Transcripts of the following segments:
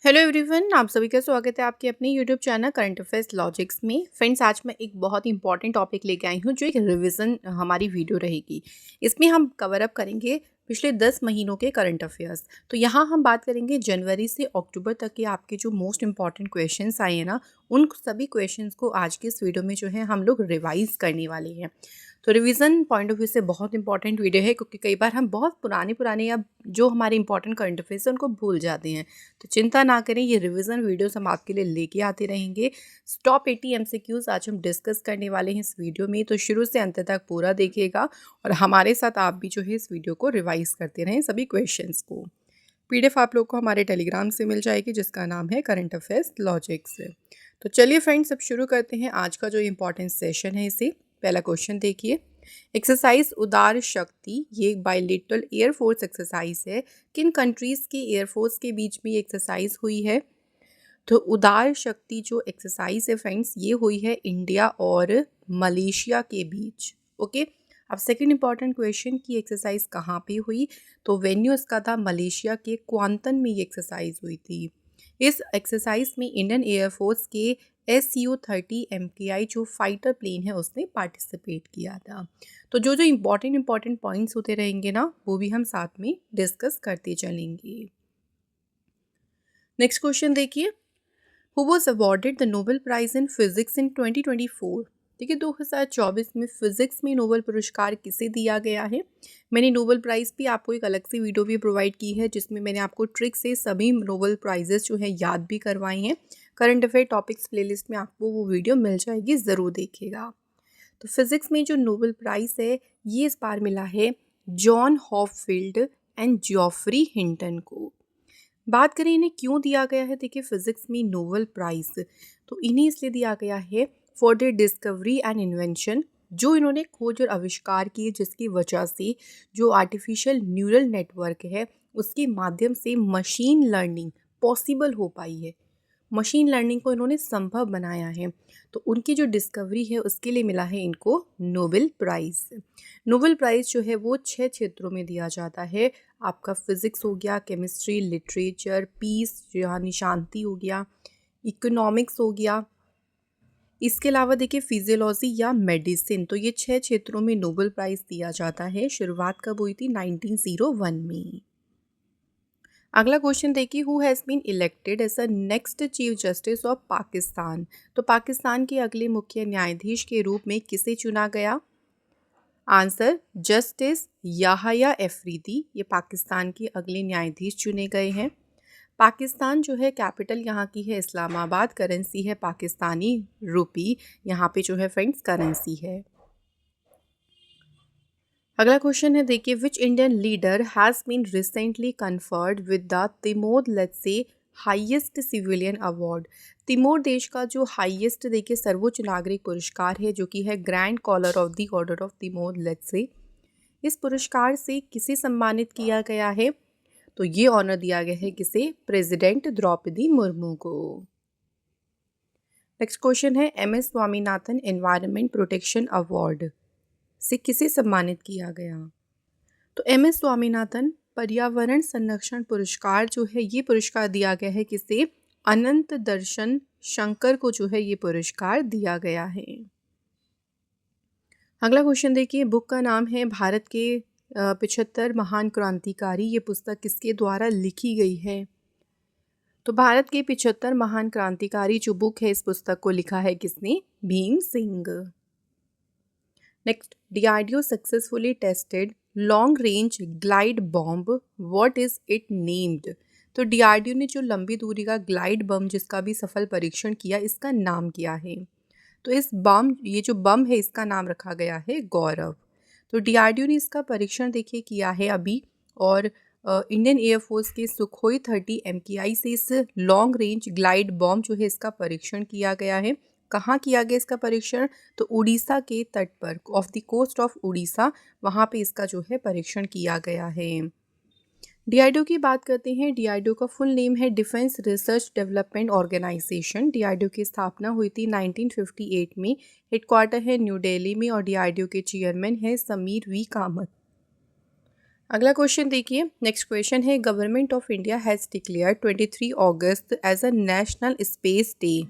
Hello everyone, आप सभी का स्वागत है आपके अपने YouTube channel current affairs logics में। फ्रेंड्स, आज मैं एक बहुत ही इंपॉर्टेंट टॉपिक लेके आई हूँ जो एक रिवीजन हमारी वीडियो रहेगी। इसमें हम कवर अप करेंगे पिछले 10 महीनों के करंट अफेयर्स। तो यहाँ हम बात करेंगे जनवरी से अक्टूबर तक के आपके जो मोस्ट इंपॉर्टेंट क्वेश्चंस आए हैं ना, उन सभी क्वेश्चंस को आज के इस वीडियो में जो है हम लोग रिवाइज करने वाले हैं। तो रिवीजन पॉइंट ऑफ व्यू से बहुत इंपॉर्टेंट वीडियो है, क्योंकि कई बार हम बहुत पुराने या जो हमारे इंपॉर्टेंट करंट अफेयर्स हैं उनको भूल जाते हैं। तो चिंता ना करें, ये रिवीजन वीडियोस हम आपके लिए लेके आते रहेंगे। टॉप 80 एमसीक्यूज आज हम डिस्कस करने वाले हैं इस वीडियो में, तो शुरू से अंत तक पूरा देखिएगा और हमारे साथ आप भी जो है इस वीडियो को रिवाइज करते रहें सभी क्वेश्चंस को। पीडीएफ आप लोग को हमारे टेलीग्राम से मिल जाएगी जिसका नाम है करंट अफेयर्स लॉजिक्स। तो चलिए फ्रेंड्स, अब शुरू करते हैं आज का जो इम्पोर्टेंट सेशन है इसे। पहला क्वेश्चन देखिए, एक्सरसाइज उदार शक्ति ये एक बायलेटरल एयरफोर्स एक्सरसाइज है। किन कंट्रीज के एयरफोर्स के बीच में ये एक्सरसाइज हुई है? तो उदार शक्ति जो एक्सरसाइज है फ्रेंड्स, ये हुई है इंडिया और मलेशिया के बीच। ओके, अब सेकंड इंपॉर्टेंट क्वेश्चन की एक्सरसाइज कहाँ पे हुई? तो वेन्यू इसका था मलेशिया के क्वांतन में ये एक्सरसाइज हुई थी। इस एक्सरसाइज में इंडियन एयरफोर्स के SU-30 MKI जो फाइटर प्लेन है उसने पार्टिसिपेट किया था। तो जो जो इम्पोर्टेंट पॉइंट्स होते रहेंगे ना, वो भी हम साथ में डिस्कस करते चलेंगे। नेक्स्ट क्वेश्चन देखिए, who was awarded the Nobel prize in physics in 2024? देखिए, 2024 में फिजिक्स में नोबेल पुरस्कार किसे दिया गया है? मैंने नोबेल प्राइज़ भी आपको एक अलग सी वीडियो भी प्रोवाइड की है जिसमें मैंने आपको ट्रिक से सभी नोबेल प्राइजेस जो है याद भी करवाए हैं। करंट अफेयर टॉपिक्स प्लेलिस्ट में आपको वो वीडियो मिल जाएगी, ज़रूर देखिएगा। तो फिजिक्स में जो नोबेल प्राइज़ है ये इस बार मिला है John Hopfield and Joffrey Hinton को। बात करें इन्हें क्यों दिया गया है, देखिए फिजिक्स में नोबेल प्राइज़ तो इन्हें इसलिए दिया गया है for their discovery and invention, जो इन्होंने खोज और आविष्कार किए जिसकी वजह से जो आर्टिफिशियल न्यूरल नेटवर्क है उसके माध्यम से मशीन लर्निंग पॉसिबल हो पाई है। मशीन लर्निंग को इन्होंने संभव बनाया है, तो उनकी जो डिस्कवरी है उसके लिए मिला है इनको नोबेल प्राइज़। नोबेल प्राइज़ जो है वो 6 क्षेत्रों में दिया जाता है। आपका फिज़िक्स हो गया, केमिस्ट्री, लिटरेचर, पीस यानी शांति हो गया, इकोनॉमिक्स हो गया, इसके अलावा देखिए फिजियोलॉजी या मेडिसिन। तो ये 6 क्षेत्रों में नोबेल प्राइज़ दिया जाता है। शुरुआत कब हुई थी? 1901 में। अगला क्वेश्चन देखिए, who has been elected as a next chief justice of Pakistan? तो पाकिस्तान के अगले मुख्य न्यायाधीश के रूप में किसे चुना गया? आंसर, जस्टिस याहया अफरीदी, ये पाकिस्तान के अगले न्यायाधीश चुने गए हैं। पाकिस्तान जो है कैपिटल यहाँ की है इस्लामाबाद, करेंसी है पाकिस्तानी रुपी, यहाँ पे जो है फ्रेंड्स करेंसी है। अगला क्वेश्चन है देखिए, which Indian leader has been recently conferred with the Timor लेत्से हाईएस्ट सिविलियन अवार्ड? तिमोर देश का जो हाईएस्ट देखिए सर्वोच्च नागरिक पुरस्कार है जो कि है grand collar of the order of Timor लेत्से। इस पुरस्कार से किसे सम्मानित किया गया है? तो ये ऑनर दिया गया है किसे? प्रेसिडेंट द्रौपदी मुर्मू को। नेक्स्ट क्वेश्चन है, MS Swaminathan environment protection award से किसे सम्मानित किया गया? तो MS स्वामीनाथन पर्यावरण संरक्षण पुरस्कार जो है ये पुरस्कार दिया गया है किसे? अनंत दर्शन शंकर को जो है ये पुरस्कार दिया गया है। अगला क्वेश्चन देखिए, बुक का नाम है भारत के 75 महान क्रांतिकारी, ये पुस्तक किसके द्वारा लिखी गई है? तो भारत के 75 महान क्रांतिकारी जो बुक है इस पुस्तक को लिखा है किसने? Bhim Singh. Next, DRDO successfully tested long range glide bomb, what is it named? तो DRDO ने जो लंबी दूरी का ग्लाइड बम जिसका भी सफल परीक्षण किया, इसका नाम क्या है? तो इस बम, ये जो बम है इसका नाम रखा गया है गौरव। तो DRDO ने इसका परीक्षण देखिए किया है अभी, और इंडियन एयरफोर्स के सुखोई 30 MKI से इस लॉन्ग रेंज ग्लाइड बॉम्ब जो है इसका परीक्षण किया गया है। कहाँ किया गया इसका परीक्षण? तो उड़ीसा के तट पर, off the coast of Orissa, वहाँ पे इसका जो है परीक्षण किया गया है। DRDO की बात करते हैं। DRDO का फुल नेम है defence research development organisation. DRDO की स्थापना हुई थी 1958 में। हेडक्वार्टर है न्यू दिल्ली में और DRDO के चेयरमैन है समीर V कामत। अगला क्वेश्चन देखिए। नेक्स्ट क्वेश्चन है, government of India has declare 23 August as a national space day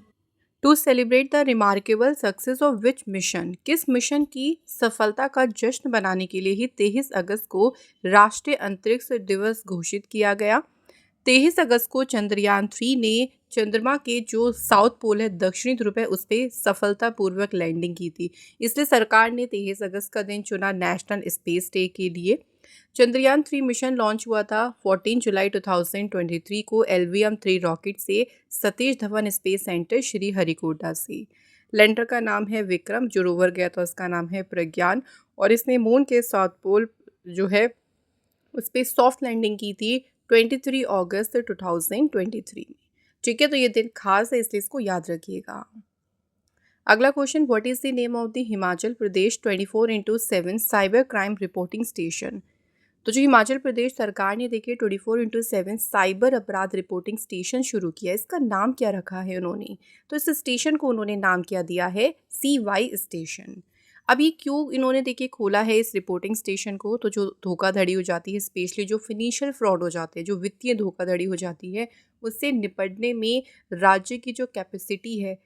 to celebrate the remarkable success of which mission. किस मिशन की सफलता का जश्न बनाने के लिए ही 23 अगस्त को राष्ट्रीय अंतरिक्ष दिवस घोषित किया गया। 23 अगस्त को चंद्रयान 3 ने चंद्रमा के जो साउथ पोल है, दक्षिणी ध्रुव है, उस पर सफलतापूर्वक लैंडिंग की थी। इसलिए सरकार ने 23 अगस्त का दिन चुना नेशनल स्पेस डे के लिए। चंद्रयान 3 मिशन लॉन्च हुआ था 14 जुलाई 2023 को LVM-3 रॉकेट से सतीश धवन स्पेस सेंटर श्रीहरिकोटा से। लैंडर का नाम है विक्रम, जो रोवर गया था उसका नाम है प्रज्ञान, और इसने मून के साउथ पोल जो है उस पर सॉफ्ट लैंडिंग की थी 23 अगस्त 2023 में। ठीक है, तो ये दिन खास है, इसलिए इसको याद रखिएगा। अगला question, what is the name of the Himachal Pradesh 24/7 cyber crime reporting station. तो जो हिमाचल प्रदेश सरकार ने देखिए 24/7 साइबर अपराध रिपोर्टिंग स्टेशन शुरू किया, इसका नाम क्या रखा है उन्होंने? तो इस स्टेशन को उन्होंने नाम क्या दिया है? CY station. अब ये क्यों इन्होंने देखिए खोला है इस रिपोर्टिंग स्टेशन को? तो जो धोखाधड़ी हो जाती है, स्पेशली जो फिनेंशियल फ्रॉड हो जाते हैं, जो वित्तीय धोखाधड़ी हो जाती है, उससे निपटने में राज्य की जो कैपेसिटी है,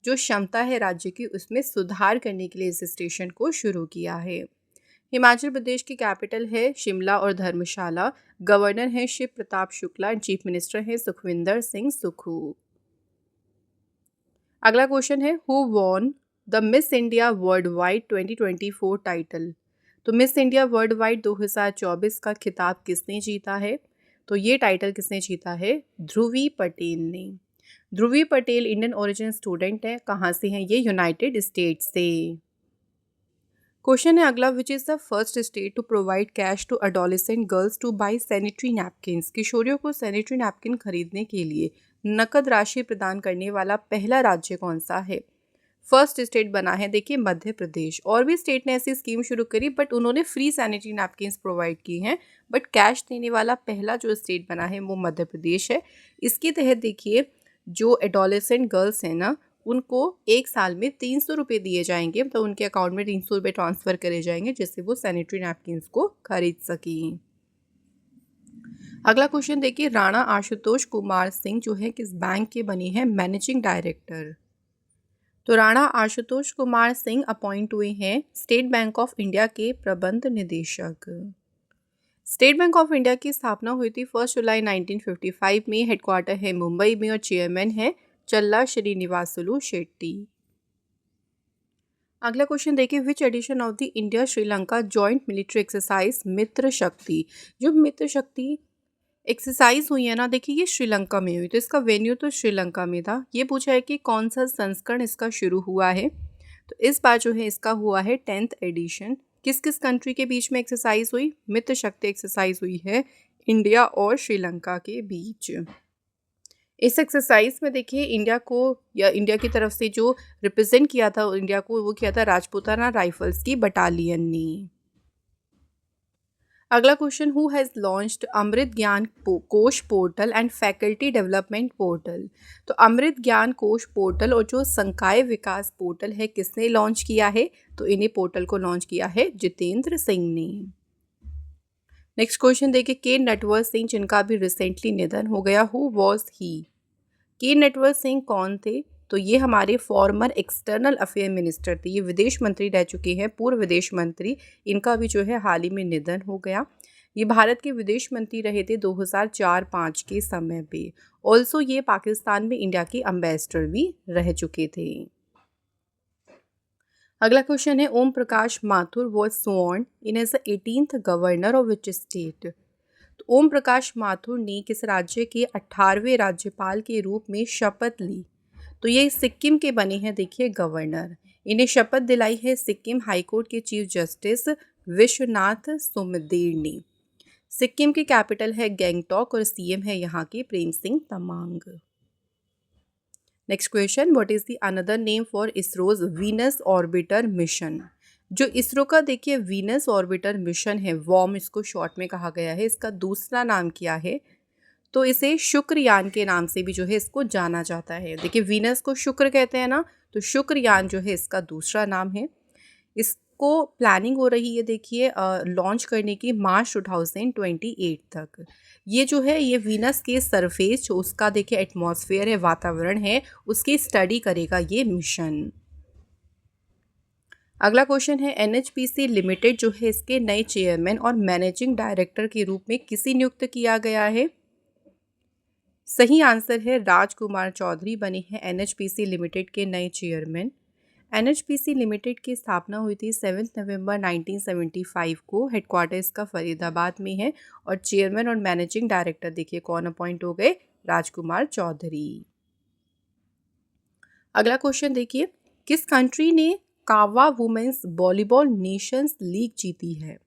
जो क्षमता है राज्य की, उसमें सुधार करने के लिए इस स्टेशन को शुरू किया है। हिमाचल प्रदेश की कैपिटल है शिमला और धर्मशाला। गवर्नर हैं Shiv Pratap Shukla and chief minister हैं सुखविंदर सिंह सुक्खू। अगला क्वेश्चन है, who won the Miss India worldwide 2024 टाइटल। तो मिस इंडिया वर्ल्ड वाइड 2024 का खिताब किसने जीता है? तो ये टाइटल किसने जीता है? ध्रुवी पटेल ने। ध्रुवी पटेल इंडियन ओरिजिन स्टूडेंट है। कहाँ से हैं ये? यूनाइटेड स्टेट से। क्वेश्चन है अगला, which is the first state to provide cash to adolescent girls to buy sanitary napkins. किशोरियों को सैनिटरी नैपकिन खरीदने के लिए नकद राशि प्रदान करने वाला पहला राज्य कौन सा है? फर्स्ट स्टेट बना है देखिए मध्य प्रदेश। और भी स्टेट ने ऐसी स्कीम शुरू करी, बट उन्होंने फ्री सैनिटरी नैपकिन्स प्रोवाइड की हैं, बट कैश देने वाला पहला जो स्टेट बना है वो मध्य प्रदेश है। इसके तहत देखिए जो एडोलेसेंट गर्ल्स हैं ना, उनको एक साल में 300 रुपये दिए जाएंगे, तो उनके अकाउंट में 300 रुपये ट्रांसफ़र करे जाएंगे, जिससे वो सैनिटरी नैपकिन्स को खरीद सकें। अगला क्वेश्चन देखिए, राणा आशुतोष कुमार सिंह जो है किस बैंक के बने हैं मैनेजिंग डायरेक्टर? तो राणा आशुतोष कुमार सिंह अपॉइंट हुए हैं स्टेट बैंक ऑफ इंडिया के प्रबंध निदेशक। स्टेट बैंक ऑफ इंडिया की स्थापना हुई थी 1 जुलाई 1955 में। हेडक्वार्टर है मुंबई में और चेयरमैन है चल्ला श्रीनिवासुलु शेट्टी। अगला क्वेश्चन देखिए, which edition of the India Sri Lanka joint military exercise Mitra Shakti. जो मित्र शक्ति एक्सरसाइज हुई है ना, देखिए ये श्रीलंका में हुई, तो इसका वेन्यू तो श्रीलंका में था। ये पूछा है कि कौन सा संस्करण इसका शुरू हुआ है, तो इस बार जो है इसका हुआ है 10th एडिशन। किस किस कंट्री के बीच में एक्सरसाइज हुई? मित्र शक्ति एक्सरसाइज हुई है इंडिया और श्रीलंका के बीच। इस एक्सरसाइज में देखिए इंडिया को, या इंडिया की तरफ से जो रिप्रेजेंट किया था इंडिया को, वो किया था राजपूताना राइफल्स की बटालियन ने। अगला क्वेश्चन, हु हैज़ लॉन्च्ड अमृत ज्ञान कोश portal and faculty development portal. तो अमृत ज्ञान कोश पोर्टल और जो संकाय विकास पोर्टल है, किसने लॉन्च किया है? तो इन्हीं पोर्टल को लॉन्च किया है जितेंद्र सिंह ने। नेक्स्ट क्वेश्चन देखिए, के नटवर सिंह जिनका भी रिसेंटली निधन हो गया, हु वॉज ही। के नटवर सिंह कौन थे? तो ये हमारे फॉर्मर एक्सटर्नल अफेयर मिनिस्टर थे। ये विदेश मंत्री रह चुके हैं, पूर्व विदेश मंत्री। इनका भी जो है हाल ही में निधन हो गया। ये भारत के विदेश मंत्री रहे थे 2004-05 के समय पे। ऑल्सो ये पाकिस्तान में इंडिया के एम्बेसडर भी रह चुके थे। अगला क्वेश्चन है, Om Prakash Mathur was sworn in as 18th governor of which state. तो ओम प्रकाश माथुर ने किस राज्य के 18वें राज्यपाल के रूप में शपथ ली? तो ये सिक्किम के बने हैं देखिए गवर्नर। इन्हें शपथ दिलाई है सिक्किम हाईकोर्ट के चीफ जस्टिस विश्वनाथ सुमदेर ने। सिक्किम की कैपिटल है गैंगटॉक और सीएम है यहाँ के Prem Singh Tamang. Next question, what is the another name for ISRO's Venus orbiter mission. जो इसरो का देखिए वीनस ऑर्बिटर मिशन है, वॉर्म इसको शॉर्ट में कहा गया है, इसका दूसरा नाम क्या है? तो इसे शुक्रयान के नाम से भी जो है इसको जाना जाता है। देखिए वीनस को शुक्र कहते हैं ना, तो शुक्रयान जो है इसका दूसरा नाम है। इस इसको प्लानिंग हो रही है देखिए लॉन्च करने की मार्च 2028 तक। ये जो है ये वीनस के सरफेस जो उसका देखिए एटमॉस्फेयर है, वातावरण है, उसकी स्टडी करेगा ये मिशन। अगला क्वेश्चन है एनएचपीसी लिमिटेड जो है इसके नए चेयरमैन और मैनेजिंग डायरेक्टर के रूप में किसे नियुक्त किया गया है? सही आंसर है राजकुमार चौधरी बने हैं एनएचपीसी लिमिटेड के नए चेयरमैन। एनएचपीसी लिमिटेड की स्थापना हुई थी 7 नवंबर 1975 को। हेडक्वार्टर इसका फरीदाबाद में है और चेयरमैन और मैनेजिंग डायरेक्टर देखिए कौन अपॉइंट हो गए? राजकुमार चौधरी। अगला क्वेश्चन देखिए किस कंट्री ने कावा वुमेन्स वॉलीबॉल नेशंस लीग जीती है?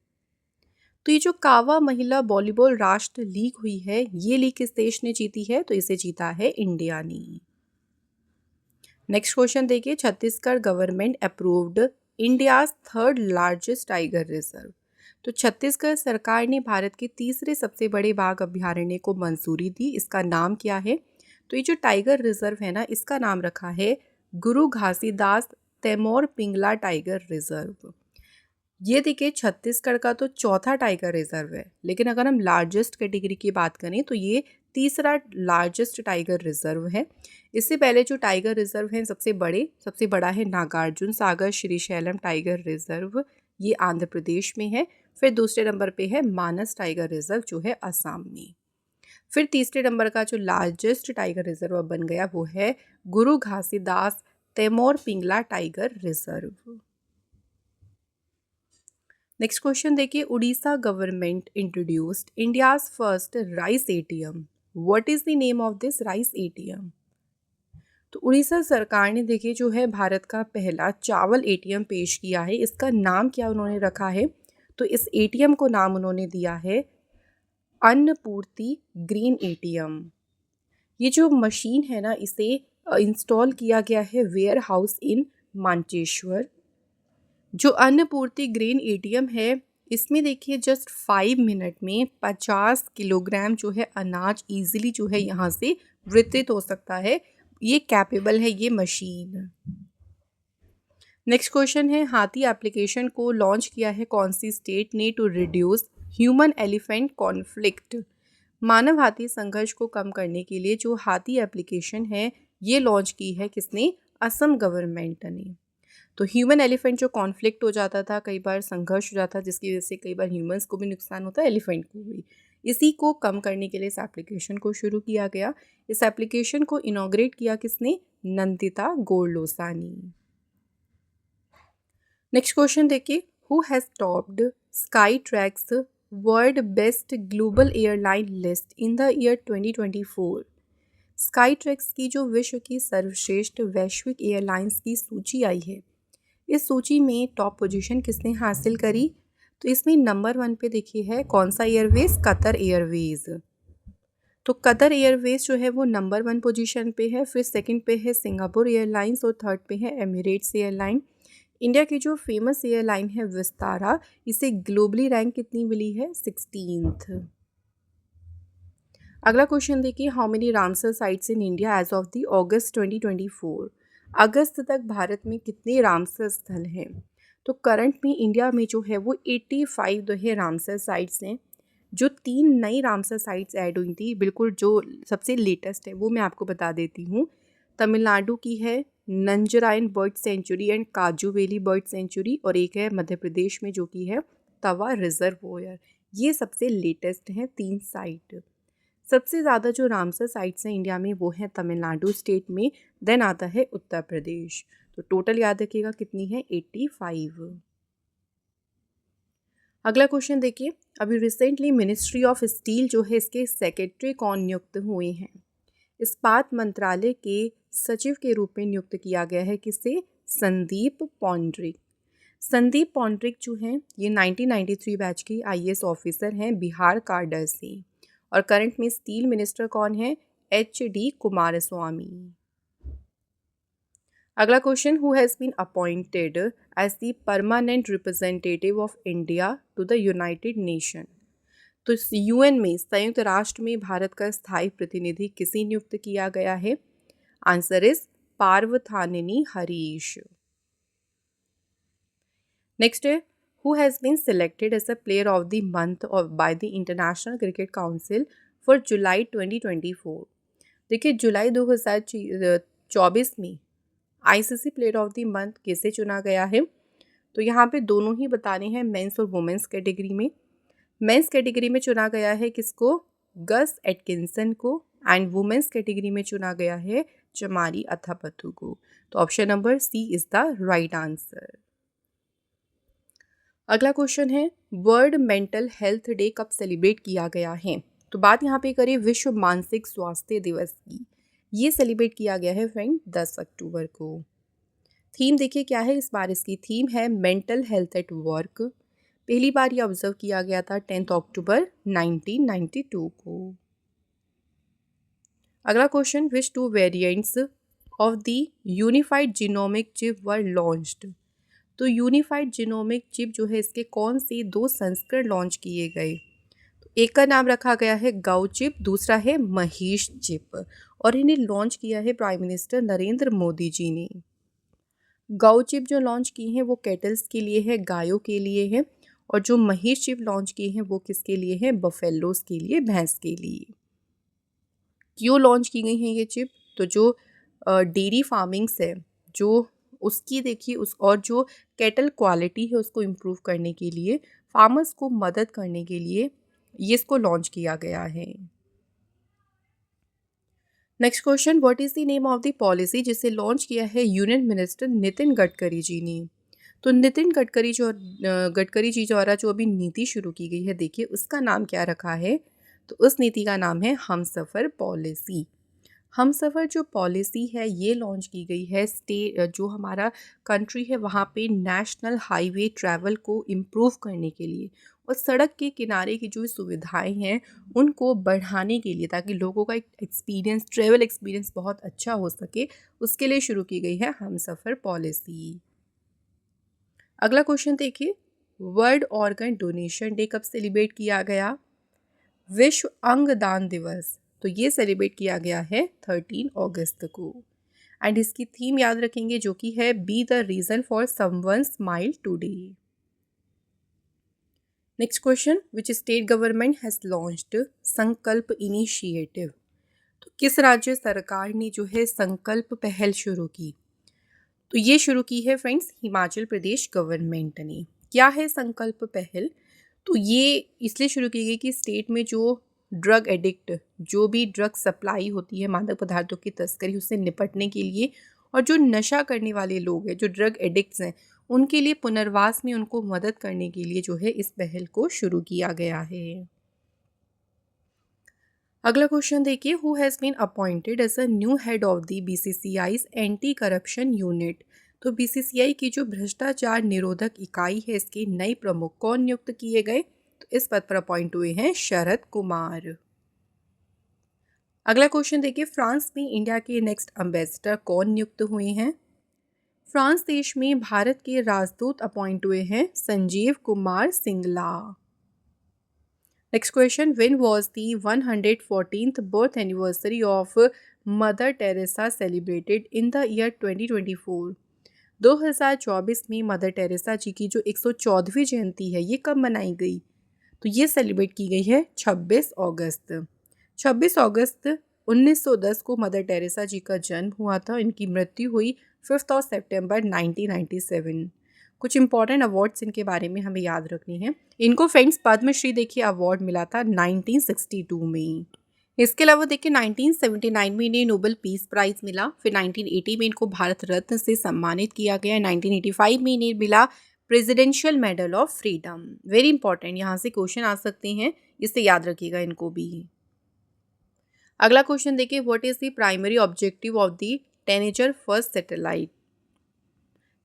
तो ये जो कावा महिला वॉलीबॉल राष्ट्र लीग हुई है ये लीग किस देश ने जीती है? तो इसे जीता है इंडिया ने। नेक्स्ट क्वेश्चन देखिए Chhattisgarh government approved India's third largest tiger reserve. तो छत्तीसगढ़ सरकार ने भारत के तीसरे सबसे बड़े बाघ अभ्यारण्य को मंजूरी दी। इसका नाम क्या है? तो ये जो टाइगर रिजर्व है ना इसका नाम रखा है गुरु घासीदास तैमूर पिंगला टाइगर रिजर्व। ये देखिए छत्तीसगढ़ का तो चौथा टाइगर रिजर्व है, लेकिन अगर हम लार्जेस्ट कैटेगरी की बात करें तो ये तीसरा लार्जेस्ट टाइगर रिजर्व है। इससे पहले जो टाइगर रिजर्व हैं सबसे बड़ा है नागार्जुन सागर श्रीशैलम टाइगर रिजर्व, ये आंध्र प्रदेश में है। फिर दूसरे नंबर पे है मानस टाइगर रिजर्व जो है असम में। फिर तीसरे नंबर का जो लार्जेस्ट टाइगर रिजर्व बन गया वो है Guru Ghasidas Tamor Pingla tiger reserve. Next question देखिए Odisha government introduced India's first rice ATM. What is the name of this rice ATM? तो उड़ीसा सरकार ने देखिए जो है भारत का पहला चावल एटीएम पेश किया है। इसका नाम क्या उन्होंने रखा है? तो इस एटीएम को नाम उन्होंने दिया है अन्नपूर्ति ग्रीन एटीएम। ये जो मशीन है ना इसे इंस्टॉल किया गया है वेयर हाउस इन मांचेश्वर। जो अन्नपूर्ति ग्रेन एटीएम है इसमें देखिए जस्ट 5 मिनट में 50 किलोग्राम जो है अनाज इजीली जो है यहाँ से वितरित हो सकता है। ये कैपेबल है ये मशीन। नेक्स्ट क्वेश्चन है हाथी एप्लीकेशन को लॉन्च किया है कौन सी स्टेट ने to reduce human elephant conflict. मानव हाथी संघर्ष को कम करने के लिए जो हाथी एप्लीकेशन है ये लॉन्च की है किसने? असम गवर्नमेंट ने। तो ह्यूमन एलिफेंट जो कॉन्फ्लिक्ट हो जाता था, कई बार संघर्ष हो जाता जिसकी वजह से कई बार ह्यूमंस को भी नुकसान होता है, एलिफेंट को भी, इसी को कम करने के लिए इस एप्लीकेशन को शुरू किया गया। इस एप्लीकेशन को इनॉग्रेट किया किसने? नंदिता गोरलोसा ने। नेक्स्ट क्वेश्चन देखिए who has topped sky tracks world best global airline list in the year 2024। Sky tracks की जो विश्व की सर्वश्रेष्ठ वैश्विक एयरलाइंस की सूची आई है, इस सूची में टॉप पोजीशन किसने हासिल करी? तो इसमें नंबर 1 पे देखिए है कौन सा एयरवेज? Qatar Airways. तो कतर एयरवेज जो है वो नंबर 1 पोजीशन पे है। फिर सेकंड पे है सिंगापुर एयरलाइंस और थर्ड पे है एमिरेट्स एयरलाइन। इंडिया की जो फेमस एयरलाइन है विस्तारा, इसे ग्लोबली रैंक कितनी मिली है? 16th। अगला क्वेश्चन देखिए how many Ramsar sites in India as of the August 2024। अगस्त तक भारत में कितने रामसर स्थल हैं? तो करंट में इंडिया में जो है वो 85 जो है रामसर साइट्स हैं। जो 3 नई रामसर साइट्स ऐड हुई थी, बिल्कुल जो सबसे लेटेस्ट है वो मैं आपको बता देती हूँ। तमिलनाडु की है नंजरायन बर्ड सेंचुरी एंड काजू वैली बर्ड सेंचुरी, और एक है मध्य प्रदेश में जो कि है तवा रिजर्वोयर। ये सबसे लेटेस्ट हैं 3 साइट। सबसे ज़्यादा जो रामसर साइट्स हैं इंडिया में वो है तमिलनाडु स्टेट में, देन आता है उत्तर प्रदेश। तो टोटल याद रखिएगा कितनी है? 85। अगला क्वेश्चन देखिए अभी रिसेंटली मिनिस्ट्री ऑफ स्टील जो है इसके सेक्रेटरी कौन नियुक्त हुए हैं? इस्पात मंत्रालय के सचिव के रूप में नियुक्त किया गया है किसे? संदीप पौंड्रिक। संदीप पौंड्रिक जो हैं ये 1993 बैच के आईएएस ऑफिसर हैं बिहार काडर से। और करंट में स्टील मिनिस्टर कौन है? HD कुमारस्वामी। अगला question who has been appointed as the permanent representative of India to the United Nation. तो इस UN में संयुक्त राष्ट्र में भारत का स्थायी प्रतिनिधि किसे नियुक्त किया गया है? Answer is Parthaneni Harish. Next है who has been selected as a player of the month और by the International Cricket Council for July 2024। देखिए जुलाई 2024 में ICC player of the month किसे चुना गया है? तो यहाँ पे दोनों ही बताने हैं, मेंस और वुमेंस कैटेगरी में। मेंस कैटेगरी में चुना गया है किसको? गस एटकिंसन को। एंड वुमेंस कैटेगरी में चुना गया है चमारी अथापथु को। तो option number C is the right answer. अगला क्वेश्चन है वर्ल्ड मेंटल हेल्थ डे कब सेलिब्रेट किया गया है? तो बात यहाँ पे करें विश्व मानसिक स्वास्थ्य दिवस की। ये सेलिब्रेट किया गया है फ्रेंड 10 अक्टूबर को। थीम देखिए क्या है इस बार, इसकी थीम है मेंटल हेल्थ एट वर्क। पहली बार ये ऑब्जर्व किया गया था 10 अक्टूबर 1992 को। अगला question which to variants of the unified genomic chip were launched? तो यूनिफाइड जीनोमिक चिप जो है इसके कौन से 2 संस्करण लॉन्च किए गए? तो एक का नाम रखा गया है गाउ चिप, दूसरा है महेश चिप, और इन्हें लॉन्च किया है प्राइम मिनिस्टर नरेंद्र मोदी जी ने। गाउ चिप जो लॉन्च की हैं वो कैटल्स के लिए है, गायों के लिए है, और जो महेश चिप लॉन्च की हैं वो किसके लिए है? बफेलोस के लिए, भैंस के लिए। क्यों लॉन्च की गई हैं ये चिप? तो जो डेयरी फार्मिंग्स है जो उसकी देखिए उस और जो कैटल क्वालिटी है उसको इम्प्रूव करने के लिए, फार्मर्स को मदद करने के लिए ये इसको लॉन्च किया गया है। Next question what is the name of the policy जिसे लॉन्च किया है यूनियन मिनिस्टर नितिन गडकरी जी ने? तो नितिन गडकरी जी द्वारा जो अभी नीति शुरू की गई है देखिए उसका नाम क्या रखा है? तो उस नीति का नाम है हमसफ़र पॉलिसी। हमसफ़र जो पॉलिसी है ये लॉन्च की गई है जो हमारा कंट्री है वहाँ पे नेशनल हाईवे ट्रैवल को इम्प्रूव करने के लिए और सड़क के किनारे की जो सुविधाएं हैं उनको बढ़ाने के लिए, ताकि लोगों का एक एक्सपीरियंस, ट्रैवल एक्सपीरियंस बहुत अच्छा हो सके, उसके लिए शुरू की गई है हमसफ़र पॉलिसी। अगला क्वेश्चन देखिए वर्ल्ड ऑर्गन डोनेशन डे कब सेलिब्रेट किया गया? विश्व अंगदान दिवस, तो ये सेलिब्रेट किया गया है 13 अगस्त को। एंड इसकी थीम याद रखेंगे जो कि है be the reason for someone smile today. Next question which state government has launched Sankalp initiative? तो किस राज्य सरकार ने जो है संकल्प पहल शुरू की? तो ये शुरू की है फ्रेंड्स हिमाचल प्रदेश गवर्नमेंट ने। क्या है संकल्प पहल? तो ये इसलिए शुरू की गई कि स्टेट में जो ड्रग एडिक्ट, जो भी ड्रग सप्लाई होती है, मादक पदार्थों की तस्करी, उससे निपटने के लिए, और जो नशा करने वाले लोग हैं, जो ड्रग एडिक्ट्स हैं, उनके लिए पुनर्वास में उनको मदद करने के लिए जो है इस पहल को शुरू किया गया है। अगला क्वेश्चन देखिए who has been appointed as a new head of the BCCI's anti corruption unit? तो बीसीसीआई की जो भ्रष्टाचार निरोधक इकाई है इसके नए प्रमुख कौन नियुक्त किए गए? तो इस पद पर अपॉइंट हुए हैं शरद कुमार। अगला क्वेश्चन देखिए फ्रांस में इंडिया के नेक्स्ट एम्बेसडर कौन नियुक्त हुए हैं? फ्रांस देश में भारत के राजदूत अपॉइंट हुए हैं Sanjeev Kumar Singla. Next question when was the 114th birth anniversary of mother Teresa celebrated in the year 2024? 2024 में मदर टेरेसा जी की जो 114वीं जयंती है ये कब मनाई गई? तो ये सेलिब्रेट की गई है 26 अगस्त। 26 अगस्त 1910 को मदर टेरेसा जी का जन्म हुआ था। इनकी मृत्यु हुई 5 सितंबर 1997। कुछ इंपॉर्टेंट अवार्ड्स इनके बारे में हमें याद रखनी है। इनको फ्रेंड्स पद्मश्री देखिए अवार्ड मिला था 1962 में। इसके अलावा देखिए 1979 में इन्हें नोबेल पीस प्राइज़ मिला। फिर 1980 में इनको भारत रत्न से सम्मानित किया गया। 1985 में इन्हें मिला presidential medal of freedom. Very important, यहाँ से क्वेश्चन आ सकते हैं, इससे याद रखिएगा इनको भी। अगला क्वेश्चन देखिए what is the primary objective of the teenager first satellite?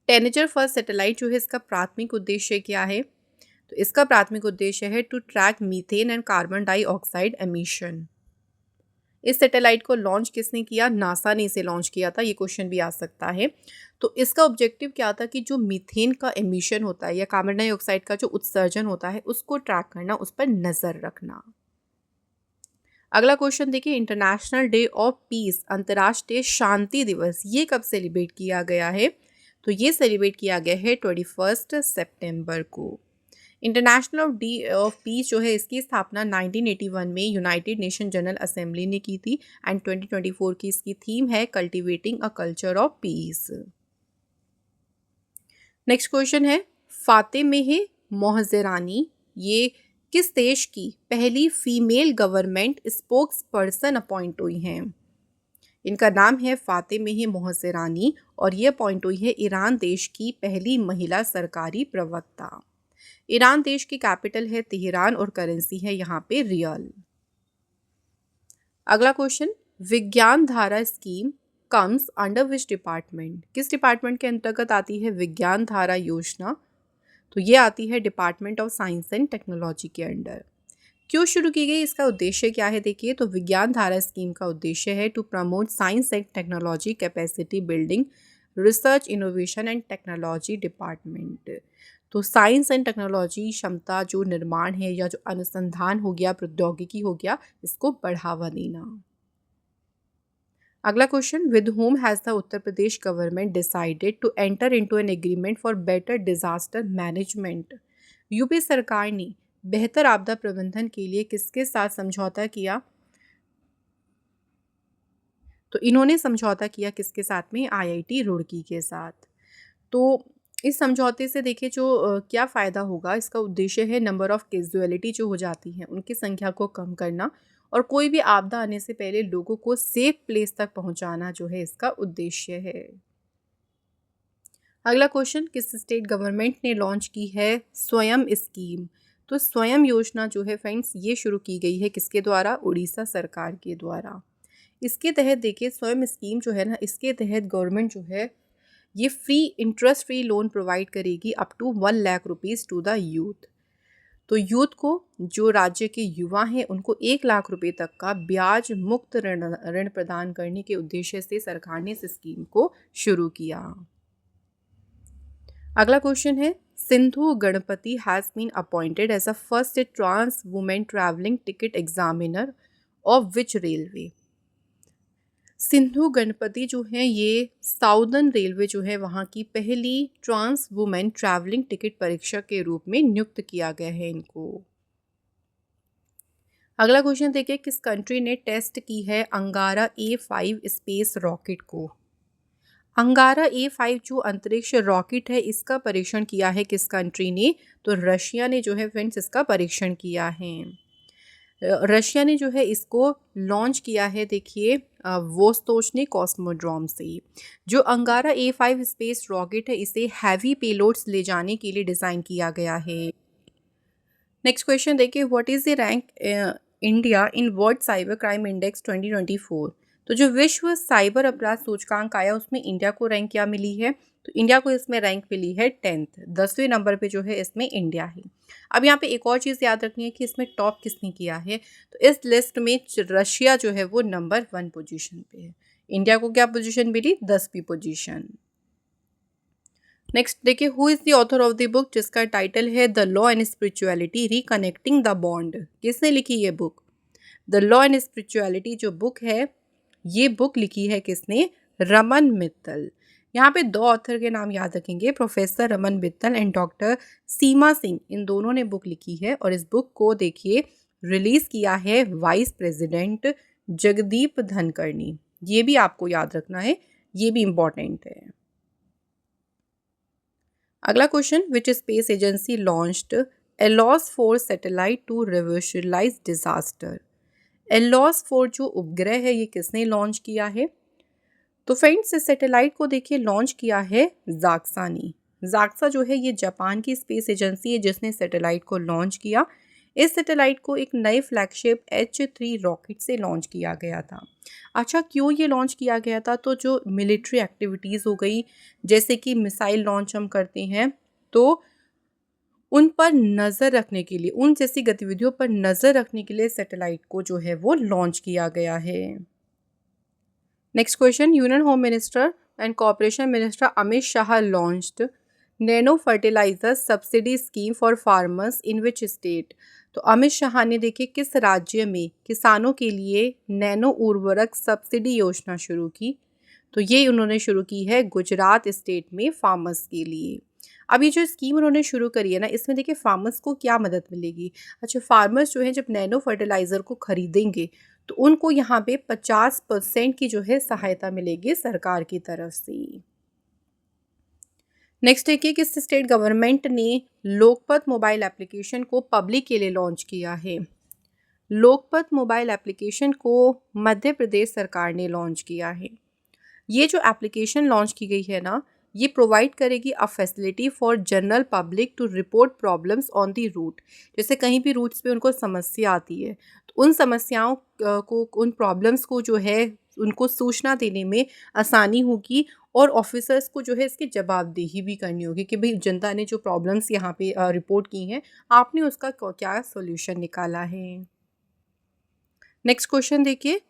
Teenager first satellite जो है इसका प्राथमिक उद्देश्य क्या है? तो इसका प्राथमिक उद्देश्य है to track methane and carbon dioxide emission. इस सैटेलाइट को लॉन्च किसने किया? नासा ने इसे लॉन्च किया था। ये क्वेश्चन भी आ सकता है। तो इसका ऑब्जेक्टिव क्या था कि जो मीथेन का एमिशन होता है या कार्बन डाइऑक्साइड का जो उत्सर्जन होता है उसको ट्रैक करना, उस पर नज़र रखना। अगला क्वेश्चन देखिए इंटरनेशनल डे ऑफ पीस, अंतर्राष्ट्रीय शांति दिवस, ये कब सेलिब्रेट किया गया है? तो ये सेलिब्रेट किया गया है 21 सितंबर को। इंटरनेशनल डे ऑफ पीस जो है इसकी स्थापना 1981 में यूनाइटेड नेशन जनरल असेंबली ने की थी एंड 2024 की इसकी थीम है cultivating a culture of peace. Next question है फातेमेह मोहजेरानी ये किस देश की पहली female government spokesperson appoint हुई हैं? इनका नाम है फातेमेह मोहजेरानी और ये अपॉइंट हुई है ईरान देश की पहली महिला सरकारी प्रवक्ता। ईरान देश की कैपिटल है तेहरान और करेंसी है यहाँ पे रियल। अगला क्वेश्चन विज्ञान धारा scheme comes under which department? किस डिपार्टमेंट के अंतर्गत आती है विज्ञान धारा योजना? तो ये आती है department of science and technology के अंडर। क्यों शुरू की गई, इसका उद्देश्य क्या है? देखिए, तो विज्ञान धारा स्कीम का उद्देश्य है to promote science and technology capacity building research innovation and technology department. तो साइंस एंड टेक्नोलॉजी क्षमता जो निर्माण है या जो अनुसंधान हो गया, प्रौद्योगिकी हो गया, इसको बढ़ावा देना। अगला question with whom has the Uttar Pradesh government decided to enter into an agreement for better disaster management? UP सरकार ने बेहतर आपदा प्रबंधन के लिए किसके साथ समझौता किया? तो इन्होंने समझौता किया किसके साथ में? आईआईटी रुड़की के साथ। तो इस समझौते से देखिए जो क्या फ़ायदा होगा, इसका उद्देश्य है नंबर ऑफ़ कैजुअलिटी जो हो जाती हैं उनकी संख्या को कम करना और कोई भी आपदा आने से पहले लोगों को सेफ प्लेस तक पहुंचाना जो है इसका उद्देश्य है। अगला क्वेश्चन किस स्टेट गवर्नमेंट ने लॉन्च की है स्वयं स्कीम? तो स्वयं योजना जो है फ्रेंड्स ये शुरू की गई है किसके द्वारा? उड़ीसा सरकार के द्वारा। इसके तहत देखिए स्वयं स्कीम जो है ना, इसके तहत गवर्नमेंट जो है ये इंटरेस्ट फ्री लोन प्रोवाइड करेगी up to 1 lakh rupees to the youth. तो यूथ को, जो राज्य के युवा हैं, उनको 1 लाख रुपए तक का ब्याज मुक्त ऋण प्रदान करने के उद्देश्य से सरकार ने इस स्कीम को शुरू किया। अगला क्वेश्चन है Sindhu Ganapathi has been appointed as a first trans woman travelling ticket examiner of which railway? Sindhu Ganapathi जो है ये साउदर्न रेलवे जो है वहाँ की पहली ट्रांस वुमेन ट्रैवलिंग टिकट परीक्षक के रूप में नियुक्त किया गया है इनको। अगला क्वेश्चन देखिए किस कंट्री ने टेस्ट की है अंगारा A5 स्पेस रॉकेट को? अंगारा A5 जो अंतरिक्ष रॉकेट है इसका परीक्षण किया है किस कंट्री ने? तो रशिया ने जो है फ्रेंड्स इसका परीक्षण किया है। रशिया ने जो है इसको लॉन्च किया है देखिए वोस्तोचनी कॉस्मोड्रोम से। जो अंगारा A5 स्पेस रॉकेट है इसे हैवी पेलोड्स ले जाने के लिए डिज़ाइन किया गया है। नेक्स्ट क्वेश्चन देखिए what is the rank India in world cyber crime index 2024? तो जो विश्व साइबर अपराध सूचकांक आया उसमें इंडिया को रैंक क्या मिली है? तो इंडिया को इसमें रैंक मिली है 10th, 10वें नंबर पे जो है इसमें इंडिया है। अब यहाँ पे एक और चीज़ याद रखनी है कि इसमें टॉप किसने किया है? तो इस लिस्ट में रशिया जो है वो नंबर 1 पोजीशन पे है। इंडिया को क्या पोजीशन मिली? 10वीं पोजीशन। नेक्स्ट देखिए who is the author of the book जिसका टाइटल है the law and spirituality reconnecting the bond? किसने लिखी ये book? The law and spirituality जो बुक है ये बुक लिखी है किसने? रमन मित्तल। यहाँ पे 2 ऑथर के नाम याद रखेंगे, professor Raman Mittal and doctor Seema Singh, इन दोनों ने बुक लिखी है और इस बुक को देखिए रिलीज़ किया है वाइस प्रेसिडेंट जगदीप धनकरनी। ये भी आपको याद रखना है, ये भी इम्पॉर्टेंट है। अगला question which space agency launched ALOS 4 satellite to revolutionise disaster? ALOS 4 जो उपग्रह है ये किसने लॉन्च किया है? तो फ्रेंड्स इस सैटेलाइट को देखिए लॉन्च किया है जाक्सा ने। जाक्सा जो है ये जापान की स्पेस एजेंसी है जिसने सैटेलाइट को लॉन्च किया। इस सैटेलाइट को एक नए फ्लैगशिप H3 रॉकेट से लॉन्च किया गया था। अच्छा क्यों ये लॉन्च किया गया था? तो जो मिलिट्री एक्टिविटीज़ हो गई, जैसे कि मिसाइल लॉन्च हम करते हैं, तो उन पर नज़र रखने के लिए, उन जैसी गतिविधियों पर नज़र रखने के लिए सैटेलाइट को जो है वो लॉन्च किया गया है। Next question union home minister and corporation minister Amit Shah launched nano fertiliser subsidy scheme for farmers in which state? तो अमित शाह ने देखिए किस राज्य में किसानों के लिए नैनो उर्वरक सब्सिडी योजना शुरू की? तो ये उन्होंने शुरू की है गुजरात स्टेट में फार्मर्स के लिए। अब ये जो स्कीम उन्होंने शुरू करी है ना, इसमें देखिए फार्मर्स को क्या मदद मिलेगी। अच्छा, फार्मर्स जो है जब नैनो फर्टिलाइज़र को खरीदेंगे तो उनको यहाँ पे 50% की जो है सहायता मिलेगी सरकार की तरफ से। नेक्स्ट है कि किस स्टेट गवर्नमेंट ने लोकपथ मोबाइल एप्लीकेशन को पब्लिक के लिए लॉन्च किया है। लोकपथ मोबाइल एप्लीकेशन को मध्य प्रदेश सरकार ने लॉन्च किया है। ये जो एप्लीकेशन लॉन्च की गई है ना, ये प्रोवाइड करेगी a facility for general public to report problems on the route. जैसे कहीं भी रूट्स पे उनको समस्या आती है तो उन समस्याओं को, उन प्रॉब्लम्स को जो है उनको सूचना देने में आसानी होगी और ऑफिसर्स को जो है इसकी जवाबदेही भी करनी होगी कि भाई जनता ने जो प्रॉब्लम्स यहाँ पे रिपोर्ट की हैं, आपने उसका क्या सोल्यूशन निकाला है। नेक्स्ट क्वेश्चन देखिए,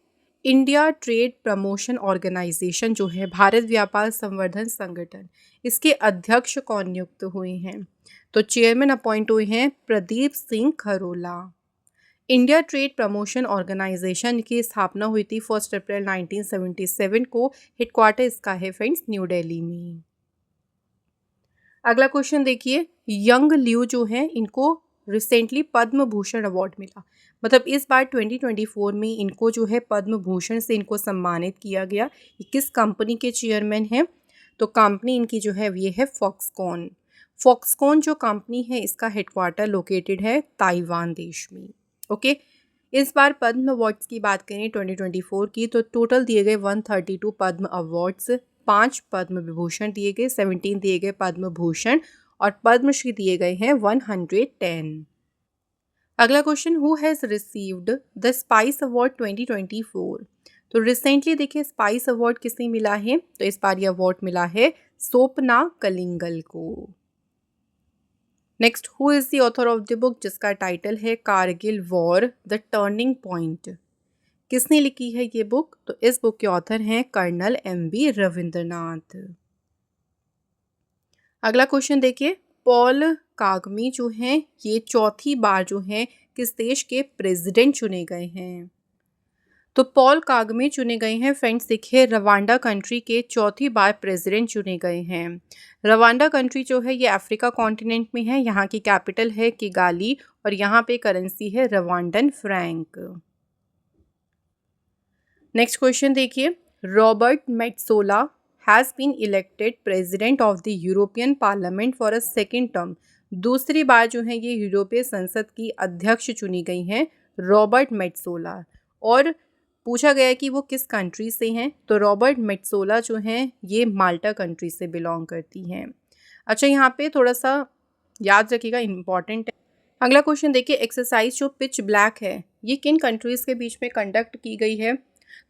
इंडिया ट्रेड प्रमोशन ऑर्गेनाइजेशन जो है भारत व्यापार संवर्धन संगठन, इसके अध्यक्ष कौन नियुक्त हुए हैं। तो चेयरमैन अपॉइंट हुए हैं Pradeep Singh Kharola. India trade promotion organisation की स्थापना हुई थी 1 अप्रैल 1977 को। हेडक्वार्टर इसका है फ्रेंड्स न्यू दिल्ली में। अगला क्वेश्चन देखिए, यंग लियू जो है इनको रिसेंटली पद्म भूषण अवार्ड मिला। मतलब इस बार 2024 में इनको जो है पद्म भूषण से इनको सम्मानित किया गया। ये किस कंपनी के चेयरमैन हैं। तो कंपनी इनकी जो है ये है फॉक्सकॉन। फॉक्सकॉन जो कंपनी है इसका हेडक्वार्टर लोकेटेड है ताइवान देश में। ओके, इस बार पद्म अवार्ड्स की बात करें 2024 की तो टोटल दिए गए 132 पद्म अवार्ड्स, 5 पद्म विभूषण दिए गए, 17 दिए गए पद्म भूषण और पद्मश्री दिए गए हैं 110। अगला question, who has received the spice award 2024। तो रिसेंटली देखिए स्पाइस अवार्ड किसे मिला है। तो इस बार ये अवार्ड मिला है सोपना कलिंगल को। Next, who is the author of the book, जिसका टाइटल है Kargil war the turning point. किसने लिखी है ये बुक। तो इस बुक के ऑथर हैं कर्नल MV रविंद्रनाथ। अगला क्वेश्चन देखिए, पॉल कागमे जो हैं ये चौथी बार जो हैं किस देश के प्रेसिडेंट चुने गए हैं। तो पॉल कागमे चुने गए हैं फ्रेंड्स देखिए रवांडा कंट्री के चौथी बार प्रेसिडेंट चुने गए हैं। रवांडा कंट्री जो है ये अफ्रीका कॉन्टिनेंट में है। यहाँ की कैपिटल है किगाली और यहाँ पे करेंसी है रवांडन फ्रैंक। नेक्स्ट क्वेश्चन देखिए, Robert Metsola has been elected president of the European parliament for a second term. दूसरी बार जो है ये यूरोपीय संसद की अध्यक्ष चुनी गई हैं रॉबर्ट मेट्सोला। और पूछा गया कि वो किस कंट्री से हैं। तो रॉबर्ट मेट्सोला जो हैं ये माल्टा कंट्री से बिलोंग करती हैं। अच्छा, यहाँ पे थोड़ा सा याद रखिएगा, इम्पॉर्टेंट है। अगला क्वेश्चन देखिए, एक्सरसाइज जो पिच ब्लैक है ये किन कंट्रीज़ के बीच में कंडक्ट की गई है।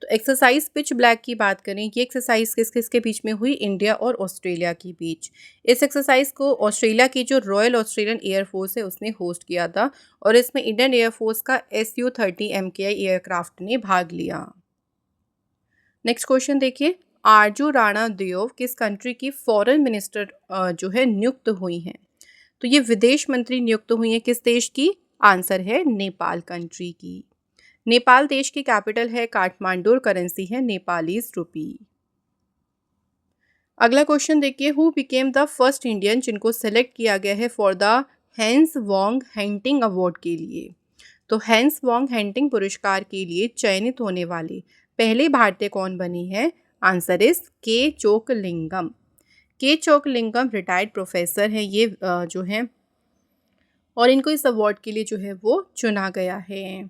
तो एक्सरसाइज पिच ब्लैक की बात करें, ये एक्सरसाइज किस किस के बीच में हुई, इंडिया और ऑस्ट्रेलिया के बीच। इस एक्सरसाइज को ऑस्ट्रेलिया की जो रॉयल ऑस्ट्रेलियन एयरफोर्स है उसने होस्ट किया था और इसमें इंडियन एयरफोर्स का SU-30 MKI एयरक्राफ्ट ने भाग लिया। नेक्स्ट क्वेश्चन देखिए, आरजू राणा दियोव किस कंट्री की फॉरेन मिनिस्टर जो है नियुक्त हुई हैं। तो ये विदेश मंत्री नियुक्त हुई हैं किस देश की। आंसर है नेपाल कंट्री की। नेपाल देश की कैपिटल है काठमांडू और करेंसी है नेपालीज रुपी। अगला क्वेश्चन देखिए, who became the first Indian जिनको सेलेक्ट किया गया है for the Hans von Hentig award के लिए। तो हैंस वॉन्ग हेंटिंग पुरस्कार के लिए चयनित होने वाले पहले भारतीय कौन बनी है। आंसर इज के चोकलिंगम। के चोकलिंगम रिटायर्ड प्रोफेसर हैं ये जो हैं और इनको इस अवार्ड के लिए जो है वो चुना गया है।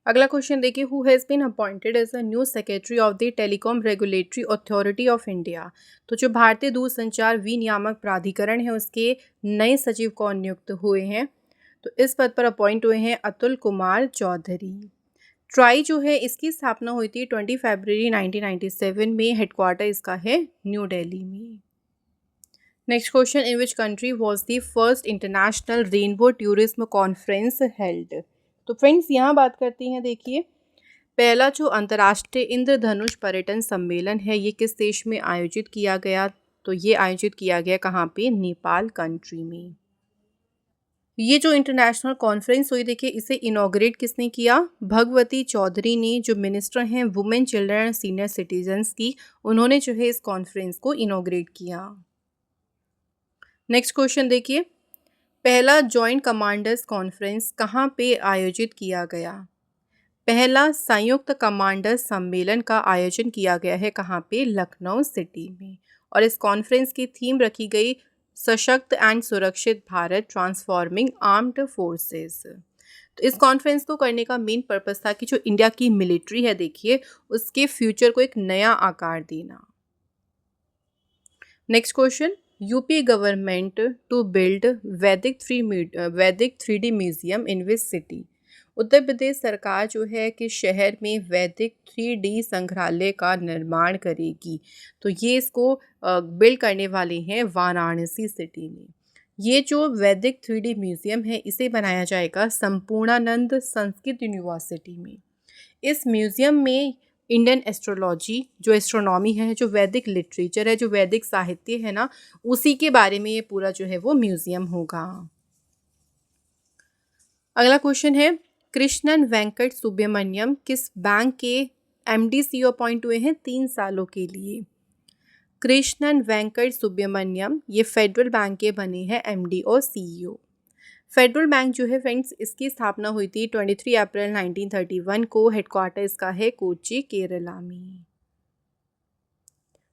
अगला क्वेश्चन देखिए, who has been appointed as a new secretary of the telecom regulatory authority of India. तो जो भारतीय दूरसंचार विनियामक प्राधिकरण है उसके नए सचिव कौन नियुक्त हुए हैं। तो इस पद पर अपॉइंट हुए हैं अतुल कुमार चौधरी। ट्राई जो है इसकी स्थापना हुई थी 20 फरवरी 1997 में। हेडक्वार्टर इसका है न्यू दिल्ली में। Next question, in which country was the first international rainbow tourism conference held. तो फ्रेंड्स यहाँ बात करते हैं देखिए, पहला जो अंतर्राष्ट्रीय इंद्रधनुष पर्यटन सम्मेलन है ये किस देश में आयोजित किया गया। तो ये आयोजित किया गया कहाँ पे, नेपाल कंट्री में। ये जो इंटरनेशनल कॉन्फ्रेंस हुई, देखिए इसे इनॉग्रेट किसने किया? भगवती चौधरी ने, जो मिनिस्टर हैं women, children and senior citizens की, उन्होंने जो है इस कॉन्फ्रेंस को इनॉग्रेट किया। नेक्स्ट क्वेश्चन देखिए, पहला जॉइंट कमांडर्स कॉन्फ्रेंस कहाँ पे आयोजित किया गया? पहला संयुक्त कमांडर सम्मेलन का आयोजन किया गया है कहाँ पे? लखनऊ सिटी में। और इस कॉन्फ्रेंस की थीम रखी गई सशक्त एंड सुरक्षित भारत, ट्रांसफॉर्मिंग आर्म्ड फोर्सेस। तो इस कॉन्फ्रेंस को करने का मेन पर्पस था कि जो इंडिया की मिलिट्री है, देखिए उसके फ्यूचर को एक नया आकार देना। Next question, UP government to build Vedic 3D museum in which city? Uttar Pradesh सरकार जो है कि शहर में वैदिक 3D संग्रहालय का निर्माण करेगी। तो ये इसको बिल्ड करने वाले हैं वाराणसी सिटी में। ये जो वैदिक 3D म्यूजियम है, इसे बनाया जाएगा संपूर्णानंद संस्कृत यूनिवर्सिटी में। इस म्यूजियम में इंडियन एस्ट्रोलॉजी, जो एस्ट्रोनॉमी है, जो वैदिक लिटरेचर है, जो वैदिक साहित्य है ना, उसी के बारे में ये पूरा जो है वो म्यूजियम होगा। अगला क्वेश्चन है, कृष्णन वेंकट सुब्रमण्यम किस बैंक के एमडी सीईओ अपॉइंट हुए हैं 3 सालों के लिए? कृष्णन वेंकट सुब्रमण्यम ये फेडरल बैंक के बने हैं एमडी और सीईओ। फेडरल बैंक जो है फ्रेंड्स, इसकी स्थापना हुई थी 23 अप्रैल 1931 को। हेडक्वार्टर इसका है कोच्चि, केरला में।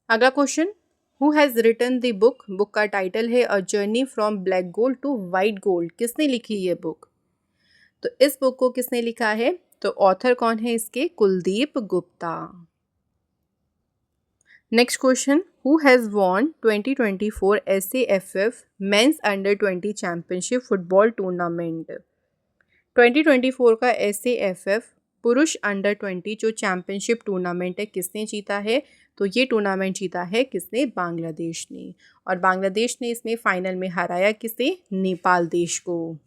अगला question, who has written the book? Book का टाइटल है a journey from black gold to white gold. किसने लिखी ये बुक? तो इस बुक को किसने लिखा है? तो ऑथर कौन है इसके? Kuldeep Gupta. Next question, who has won 2024 SAFF men's under 20 championship football tournament? 2024 का SAFF पुरुष अंडर 20 जो चैंपियनशिप टूर्नामेंट है, किसने जीता है? तो ये टूर्नामेंट जीता है किसने? बांग्लादेश ने। और बांग्लादेश ने इसमें फाइनल में हराया किसे? नेपाल देश को।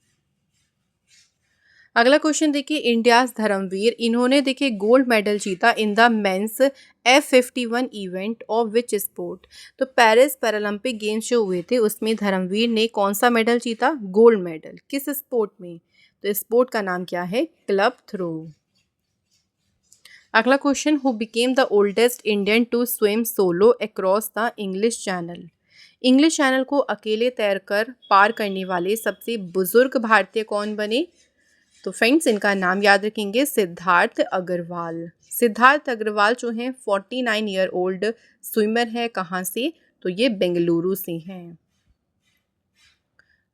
अगला क्वेश्चन देखिए, इंडियाज धर्मवीर, इन्होंने देखिए गोल्ड मेडल जीता in the men's F51 event of which sport? तो पेरिस पैरालंपिक गेम्स जो हुए थे उसमें धर्मवीर ने कौन सा मेडल जीता? Gold medal. किस स्पोर्ट में? तो स्पोर्ट का नाम क्या है? Club throw. अगला question, who became the oldest Indian to swim solo across the English Channel? English Channel को अकेले तैरकर पार करने वाले सबसे बुजुर्ग भारतीय कौन बने? तो फ्रेंड्स, इनका नाम याद रखेंगे, सिद्धार्थ अग्रवाल। सिद्धार्थ अग्रवाल जो हैं 49 ईयर ओल्ड स्विमर है। कहाँ से? तो ये बेंगलुरु से हैं।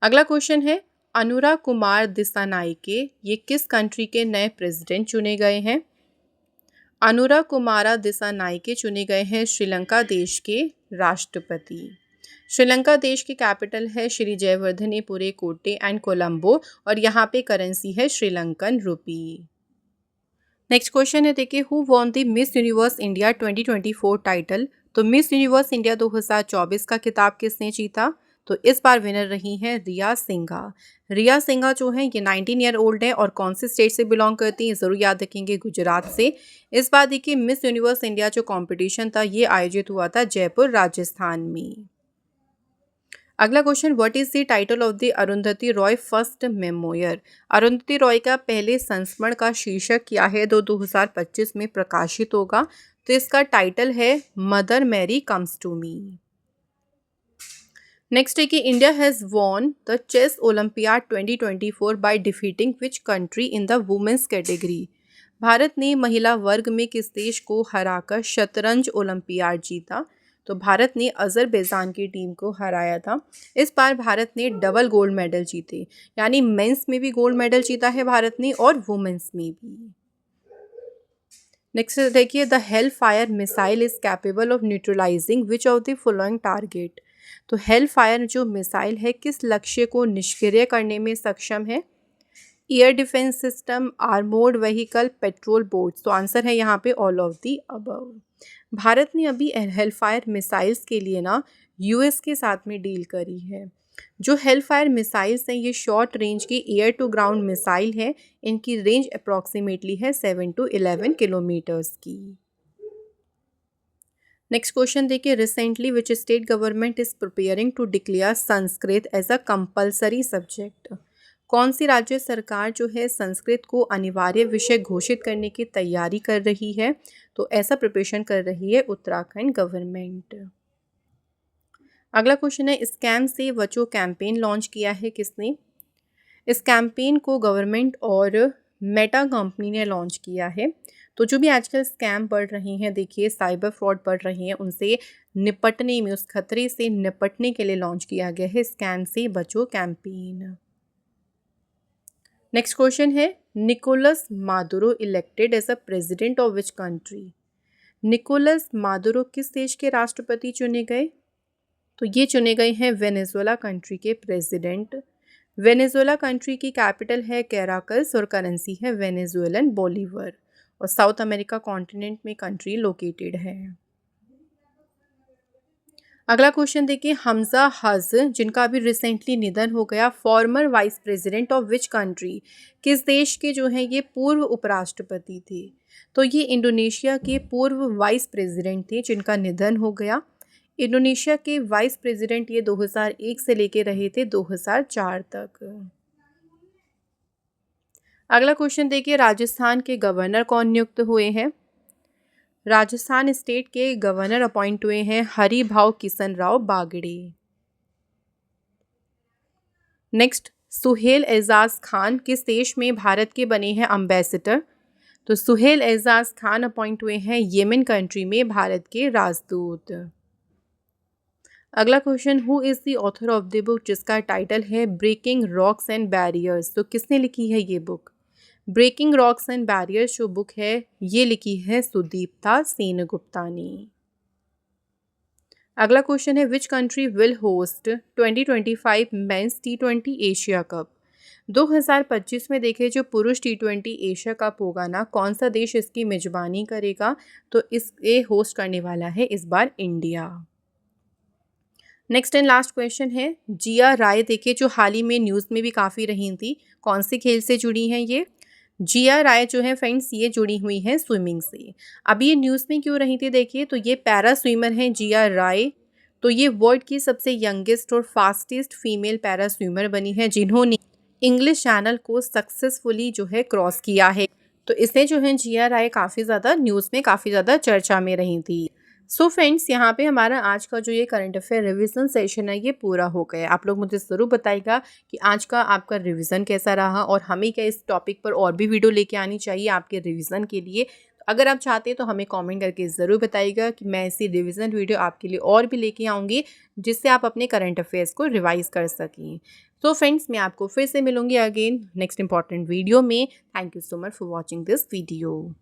अगला क्वेश्चन है, अनुराग कुमार दिसानायके ये किस कंट्री के नए प्रेसिडेंट चुने गए हैं? अनुराग कुमार दिसानायके चुने गए हैं श्रीलंका देश के राष्ट्रपति। श्रीलंका देश की कैपिटल है श्री जयवर्धनेपुरे कोटे एंड कोलंबो, और यहाँ पे करेंसी है श्रीलंकन रुपी। नेक्स्ट क्वेश्चन है देखिए, who won the miss universe India 2024 टाइटल? तो मिस यूनिवर्स इंडिया 2024 का खिताब किसने जीता? तो इस बार विनर रही हैं रिया सिंघा। रिया सिंघा जो है ये 19 ईयर ओल्ड है और कौन से स्टेट से बिलोंग करती हैं? ज़रूर याद रखेंगे, गुजरात से। इस बार देखिए मिस यूनिवर्स इंडिया जो कॉम्पिटिशन था ये आयोजित हुआ था जयपुर, राजस्थान में। अगला question, what is the title of the Arundhati Roy first memoir? Arundhati Roy का पहले संस्मरण का शीर्षक क्या है? 2025 में प्रकाशित होगा। तो इसका टाइटल है mother Mary comes to me. Next है कि India has won the chess olympiad 2024 by defeating which country in the women's category? Bharat ने महिला वर्ग में किस देश को हराकर शतरंज ओलंपियाड जीता? तो भारत ने अजरबैजान की टीम को हराया था। इस बार भारत ने डबल गोल्ड मेडल जीते, यानी मेंस में भी गोल्ड मेडल जीता है भारत ने और वुमेन्स में भी। नेक्स्ट देखिए, the Hellfire missile is capable of neutralising which of the following target? तो हेल फायर जो मिसाइल है किस लक्ष्य को निष्क्रिय करने में सक्षम है? Air defence system, armoured vehicle, patrol boats. तो आंसर है यहाँ पे ऑल ऑफ दी अबव। भारत ने अभी हेलफायर मिसाइल्स के लिए ना यूएस के साथ में डील करी है। जो हेलफायर मिसाइल्स हैं ये शॉर्ट रेंज की एयर टू ग्राउंड मिसाइल है। इनकी रेंज अप्रॉक्सीमेटली है 7 to 11 किलोमीटर्स की। नेक्स्ट क्वेश्चन देखिए, recently which state government is preparing to declare Sanskrit as a compulsory subject? कौन सी राज्य सरकार जो है संस्कृत को अनिवार्य विषय घोषित करने की तैयारी कर रही है? तो ऐसा प्रिपरेशन कर रही है उत्तराखंड गवर्नमेंट। अगला क्वेश्चन है, स्कैम से बचो कैंपेन लॉन्च किया है किसने? इस कैंपेन को गवर्नमेंट और मेटा कंपनी ने लॉन्च किया है। तो जो भी आजकल स्कैम बढ़ रहे हैं, देखिए साइबर फ्रॉड बढ़ रहे हैं, उनसे निपटने में, उस खतरे से निपटने के लिए लॉन्च किया गया है स्कैम से बचो कैंपेन। नेक्स्ट क्वेश्चन है, Nicolas Maduro elected as a president of which country? Nicolas Maduro किस देश के राष्ट्रपति चुने गए? तो ये चुने गए हैं वेनेजुएला कंट्री के प्रेसिडेंट। वेनेजुएला कंट्री की कैपिटल है कैराकस और करेंसी है वेनेजुएलन बोलीवर, और साउथ अमेरिका कॉन्टिनेंट में कंट्री लोकेटेड है। अगला क्वेश्चन देखिए, हमजा हज जिनका अभी रिसेंटली निधन हो गया, farmer vice president of which country? किस देश के जो हैं ये पूर्व उपराष्ट्रपति थे? तो ये इंडोनेशिया के पूर्व वाइस प्रेसिडेंट थे जिनका निधन हो गया। इंडोनेशिया के वाइस प्रेसिडेंट ये 2001 से लेके रहे थे 2004 तक। अगला क्वेश्चन देखिए, राजस्थान के गवर्नर कौन नियुक्त हुए हैं? राजस्थान स्टेट के गवर्नर अपॉइंट हुए हैं हरिभाऊ किशन राव बागड़े। नेक्स्ट, सुहेल एजाज खान किस देश में भारत के बने हैं एम्बेसडर? तो सुहेल एजाज खान अपॉइंट हुए हैं येमेन कंट्री में भारत के राजदूत। अगला question, who is the author of the book जिसका टाइटल है ब्रेकिंग रॉक्स एंड बैरियर्स? तो किसने लिखी है ये book? Breaking rocks and barriers जो बुक है ये लिखी है सुदीप्ता सेनगुप्ता ने। अगला क्वेश्चन है, which country will host 2025 men's T20 Asia cup? 2025 में देखे जो पुरुष T20 एशिया कप होगा ना, कौन सा देश इसकी मेजबानी करेगा? तो ये होस्ट करने वाला है इस बार India. Next and last question है, जिया राय देखिए जो हाल ही में न्यूज़ में भी काफ़ी रही थी, कौन से खेल से जुड़ी हैं ये? जिया राय जो है फ्रेंड्स ये जुड़ी हुई हैं स्विमिंग से। अब ये न्यूज़ में क्यों रही थी देखिए, तो ये पैरा स्विमर हैं जिया राय। तो ये वर्ल्ड की सबसे यंगेस्ट और फास्टेस्ट फीमेल पैरा स्विमर बनी है जिन्होंने इंग्लिश चैनल को सक्सेसफुली जो है क्रॉस किया है। तो इसने जो है जिया राय काफ़ी ज़्यादा न्यूज़ में काफ़ी ज़्यादा चर्चा में रही थी। सो फ्रेंड्स, यहाँ पे हमारा आज का जो ये करंट अफेयर रिवीजन सेशन है ये पूरा हो गया। आप लोग मुझे ज़रूर बताइएगा कि आज का आपका रिवीजन कैसा रहा और हमें क्या इस टॉपिक पर और भी वीडियो लेके आनी चाहिए आपके रिवीजन के लिए। अगर आप चाहते हैं तो हमें कमेंट करके ज़रूर बताइएगा कि मैं ऐसी रिवीजन वीडियो आपके लिए और भी लेके आऊँगी जिससे आप अपने करंट अफेयर्स को रिवाइज़ कर सकें। तो फ्रेंड्स, मैं आपको फिर से मिलूँगी अगेन नेक्स्ट इंपॉर्टेंट वीडियो में। Thank you so much for watching this video.